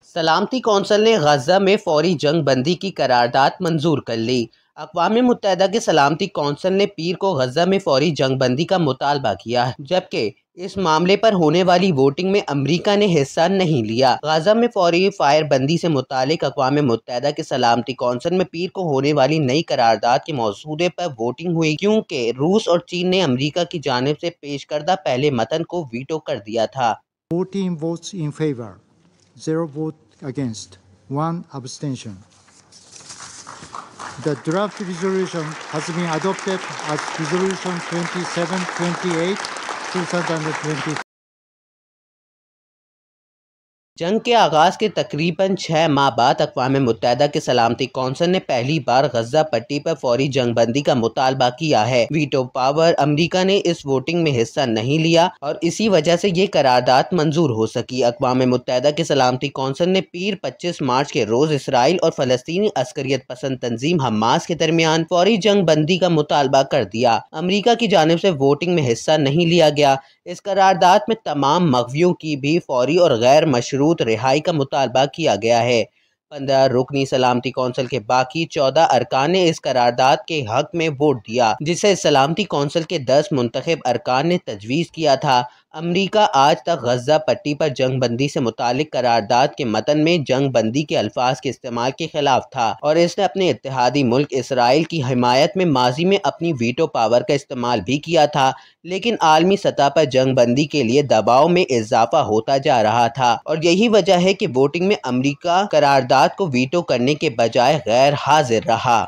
सलामती कौंसिल ने गजा में फौरी जंग बंदी की करारदाद मंजूर कर ली। अक़वाम मुत्तहिदा के सलामती कौंसिल ने पीर को गजा में फौरी जंग बंदी का मुतालबा किया है, जबकि इस मामले पर होने वाली वोटिंग में अमरीका ने हिस्सा नहीं लिया। गजा में फौरी फायर बंदी से मुतालिक अक़वाम मुत्तहिदा के सलामती कौंसिल में पीर को होने वाली नई करारदाद के मौजूदे पर वोटिंग हुई, क्योंकि रूस और चीन ने अमरीका की जानिब से पेश करदा पहले मतन को वीटो कर दिया था। 14 votes in favor, 0 vote against, 1 abstention. The draft resolution has been adopted as Resolution 2728, 2020. जंग के आगाज़ के तकरीबन 6 माह बाद अक़वाम मुत्तहिदा के सलामती कौंसिल ने पहली बार गजा पट्टी पर फौरी जंग बंदी का मुतालबा किया है। वीटो पावर अमरीका ने इस वोटिंग में हिस्सा नहीं लिया और इसी वजह से ये करारदाद मंजूर हो सकी। अक़वाम मुत्तहिदा के सलामती कौंसिल ने पीर 25 मार्च के रोज़ इसराइल और फ़लस्तीनी अस्करियत पसंद तंजीम हमास के दरमियान फौरी जंग बंदी का मुतालबा कर दिया। अमरीका की जानिब से वोटिंग में हिस्सा नहीं लिया गया। इस करारदाद में तमाम मग़वियों की भी फौरी और गैर मशरूत रिहाई का मुतालबा किया गया है। 15 रुकनी सलामती कौंसिल के बाकी 14 अरकान ने इस करारदाद के हक में वोट दिया, जिसे सलामती कौंसिल के 10 मुंतखब अरकान ने तजवीज़ किया था। अमरीका आज तक गजा पट्टी पर जंग बंदी से मुतालिक करारदाद के मतन में जंग बंदी के अल्फाज के इस्तेमाल के खिलाफ था और इसने अपने इत्तेहादी मुल्क इसराइल की हिमायत में माजी में अपनी वीटो पावर का इस्तेमाल भी किया था, लेकिन आलमी सतह पर जंग बंदी के लिए दबाव में इजाफा होता जा रहा था और यही वजह है कि वोटिंग में अमरीका करारदाद को वीटो करने के बजाय गैर हाजिर रहा।